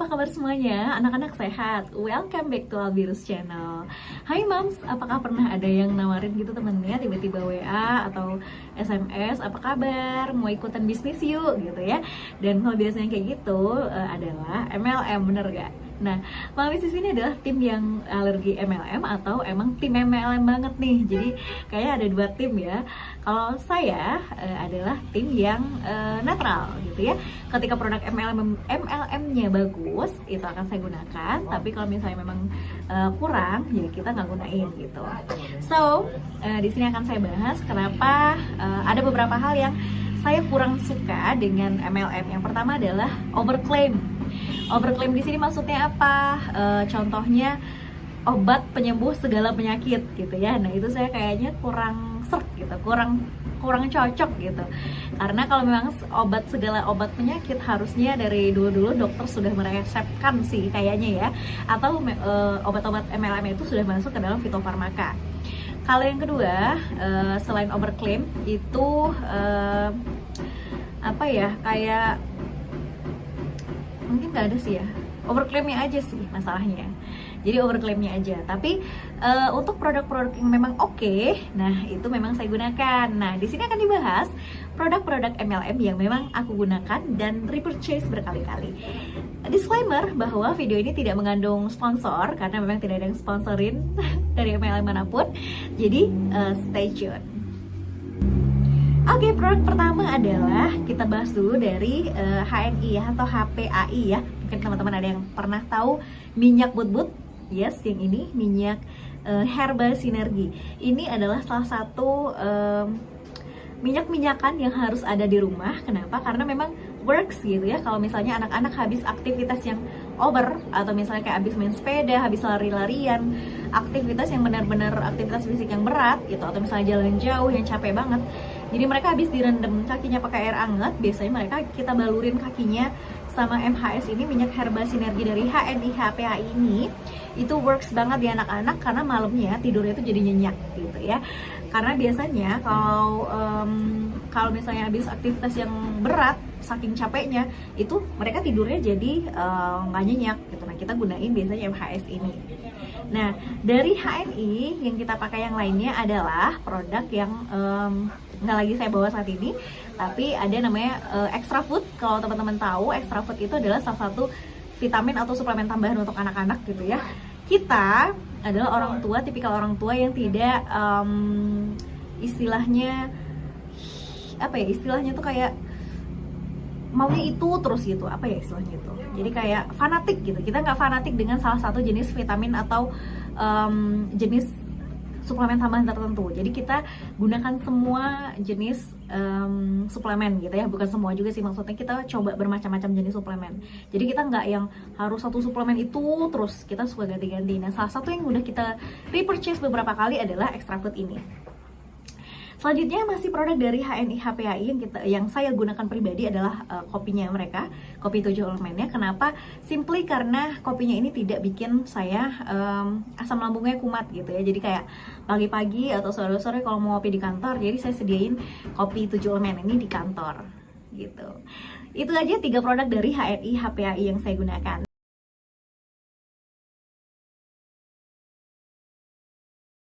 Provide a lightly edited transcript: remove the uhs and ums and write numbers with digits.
apa kabar semuanya? Anak-anak sehat? Welcome back to Albirus Channel. Hai Moms, apakah pernah ada yang nawarin gitu temennya tiba-tiba WA atau SMS, apa kabar? Mau ikutan bisnis yuk gitu ya. Dan kalau biasanya kayak gitu adalah MLM, bener gak? Nah, Mamis di sini adalah tim yang alergi MLM atau emang tim MLM banget nih. Jadi kayak ada dua tim ya. Kalau saya adalah tim yang netral gitu ya. Ketika produk MLM-nya bagus, itu akan saya gunakan. Tapi kalau misalnya memang kurang, ya kita nggak gunain gitu. So, di sini akan saya bahas kenapa ada beberapa hal yang saya kurang suka dengan MLM. Yang pertama adalah overclaim. Overclaim di sini maksudnya apa? Contohnya obat penyembuh segala penyakit gitu ya. Nah, itu saya kayaknya kurang serk gitu, kurang cocok gitu. Karena kalau memang segala obat penyakit harusnya dari dulu dokter sudah meresepkan sih kayaknya ya. Atau obat-obat MLM itu sudah masuk ke dalam fitofarmaka. Kalau yang kedua, selain overclaim itu apa ya, kayak mungkin nggak ada sih ya, overclaimnya aja sih masalahnya. Jadi overclaimnya aja. Tapi untuk produk-produk yang memang oke, nah itu memang saya gunakan. Nah di sini akan dibahas produk-produk MLM yang memang aku gunakan dan repurchase berkali-kali. Disclaimer bahwa video ini tidak mengandung sponsor karena memang tidak ada yang sponsorin dari MLM manapun. Jadi stay tune. Oke, produk pertama adalah kita bahas dulu dari HNI ya, atau HPAI ya. Mungkin teman-teman ada yang pernah tahu minyak but-but. Yes, yang ini minyak Herba Sinergi. Ini adalah salah satu minyak-minyakan yang harus ada di rumah. Kenapa? Karena memang works gitu ya. Kalau misalnya anak-anak habis aktivitas yang over, atau misalnya kayak habis main sepeda, habis lari-larian, aktivitas yang benar-benar aktivitas fisik yang berat gitu, atau misalnya jalan jauh yang capek banget, jadi mereka habis direndam kakinya pakai air hangat, biasanya kita balurin kakinya sama MHS ini, minyak Herba Sinergi dari HNI HPAI ini. Itu works banget di anak-anak karena malamnya tidurnya itu jadi nyenyak gitu ya. Karena biasanya kalau misalnya habis aktivitas yang berat, saking capeknya, itu mereka tidurnya jadi nggak nyenyak gitu. Nah, kita gunain biasanya MHS ini. Nah, dari HNI yang kita pakai yang lainnya adalah produk yang nggak lagi saya bawa saat ini, tapi ada namanya Extra Food. Kalau teman-teman tahu, Extra Food itu adalah salah satu vitamin atau suplemen tambahan untuk anak-anak gitu ya. Kita adalah orang tua, tipikal orang tua yang tidak istilahnya apa ya, istilahnya tuh kayak maunya itu terus gitu, apa ya istilahnya itu, jadi kayak fanatik gitu. Kita nggak fanatik dengan salah satu jenis vitamin atau jenis suplemen tambahan tertentu. Jadi kita gunakan semua jenis suplemen gitu ya, bukan semua juga sih, maksudnya kita coba bermacam-macam jenis suplemen. Jadi kita nggak yang harus satu suplemen itu terus, kita suka ganti-ganti. Nah, salah satu yang udah kita repurchase beberapa kali adalah Extra Food ini. Selanjutnya masih produk dari HNI HPAI yang saya gunakan pribadi adalah kopinya mereka, kopi 7 elemennya. Kenapa? Simply karena kopinya ini tidak bikin saya asam lambungnya kumat gitu ya. Jadi kayak pagi-pagi atau sore-sore kalau mau ngopi di kantor, jadi saya sediain kopi 7 elemen ini di kantor gitu. Itu aja 3 produk dari HNI HPAI yang saya gunakan.